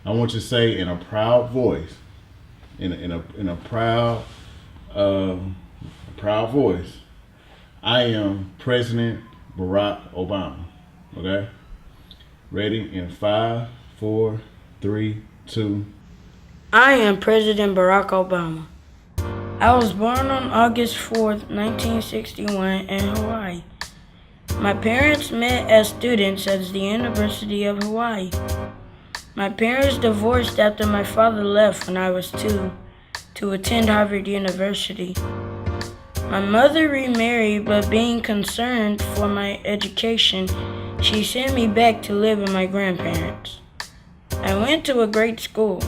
I want you to say in a proud voice, in a proud voice, I am President Barack Obama. Okay? Ready? In five, four, three, two. I am President Barack Obama. I was born on August 4th, 1961 in Hawaii. My parents met as students at the University of Hawaii. My parents divorced after my father left when I was 2 to attend Harvard University. My mother remarried, but being concerned for my education, she sent me back to live with my grandparents. I went to a great school.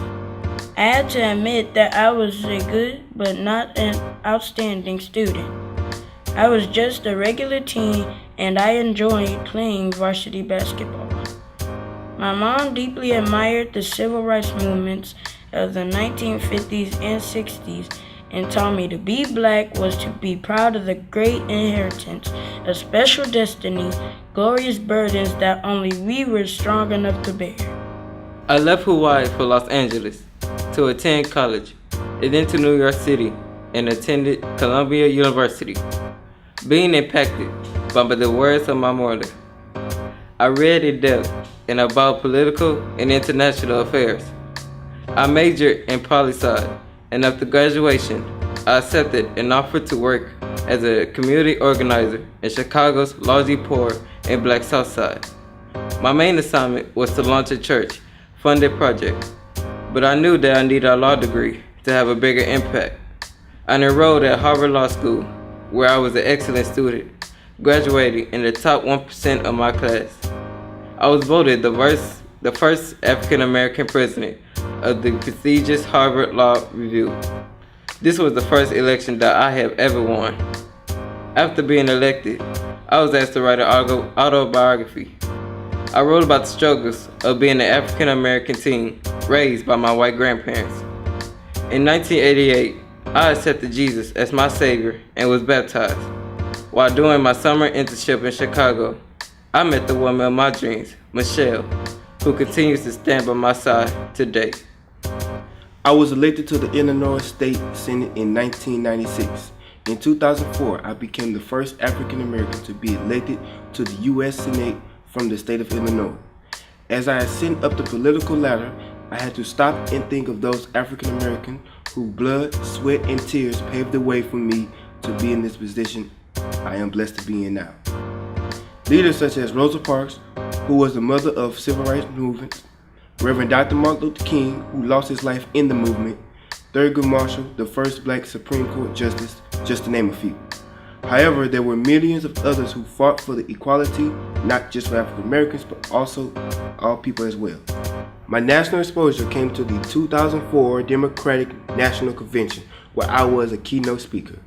I had to admit that I was a good but not an outstanding student. I was just a regular teen and I enjoyed playing varsity basketball. My mom deeply admired the civil rights movements of the 1950s and 60s and taught me to be black was to be proud of the great inheritance, a special destiny, glorious burdens that only we were strong enough to bear. I left Hawaii for Los Angeles to attend college, and then to New York City and attended Columbia University. Being impacted by the words of my mother, I read in depth and about political and international affairs. I majored in poli-sci, and after graduation, I accepted an offer to work as a community organizer in Chicago's largely poor and black South Side. My main assignment was to launch a church-funded project, but I knew that I needed a law degree to have a bigger impact. I enrolled at Harvard Law School, where I was an excellent student, graduating in the top 1% of my class. I was voted the first African American president of the prestigious Harvard Law Review. This was the first election that I have ever won. After being elected, I was asked to write an autobiography. I wrote about the struggles of being an African American teen raised by my white grandparents. In 1988, I accepted Jesus as my Savior and was baptized. While doing my summer internship in Chicago, I met the woman of my dreams, Michelle, who continues to stand by my side today. I was elected to the Illinois State Senate in 1996. In 2004, I became the first African American to be elected to the U.S. Senate from the state of Illinois. As I ascend up the political ladder, I had to stop and think of those African Americans whose blood, sweat, and tears paved the way for me to be in this position I am blessed to be in now. Leaders such as Rosa Parks, who was the mother of civil rights movements, Reverend Dr. Martin Luther King, who lost his life in the movement, Thurgood Marshall, the first black Supreme Court justice, just to name a few. However, there were millions of others who fought for the equality, not just for African Americans, but also all people as well. My national exposure came to the 2004 Democratic National Convention, where I was a keynote speaker.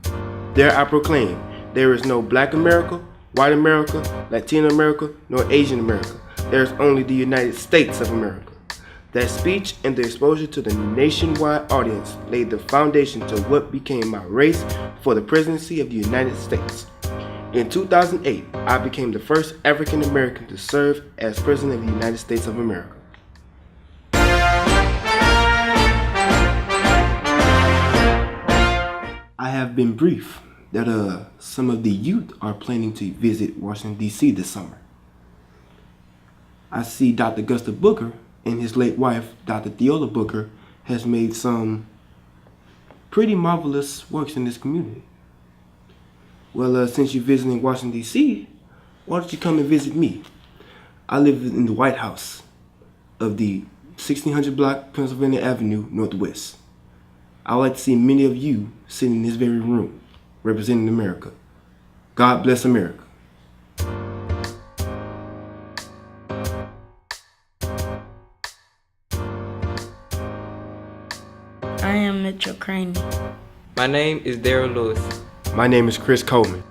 There I proclaimed, there is no Black America, White America, Latino America, nor Asian America. There is only the United States of America. That speech and the exposure to the nationwide audience laid the foundation to what became my race for the presidency of the United States. In 2008, I became the first African American to serve as President of the United States of America. I have been briefed that some of the youth are planning to visit Washington, D.C. this summer. I see Dr. Gustav Booker and his late wife, Dr. Theola Booker, has made some pretty marvelous works in this community. Well, since you're visiting Washington, D.C., why don't you come and visit me? I live in the White House of the 1600 block Pennsylvania Avenue Northwest. I would like to see many of you sitting in this very room, representing America. God bless America. I am Mitchell Craney. My name is Daryl Lewis. My name is Chris Coleman.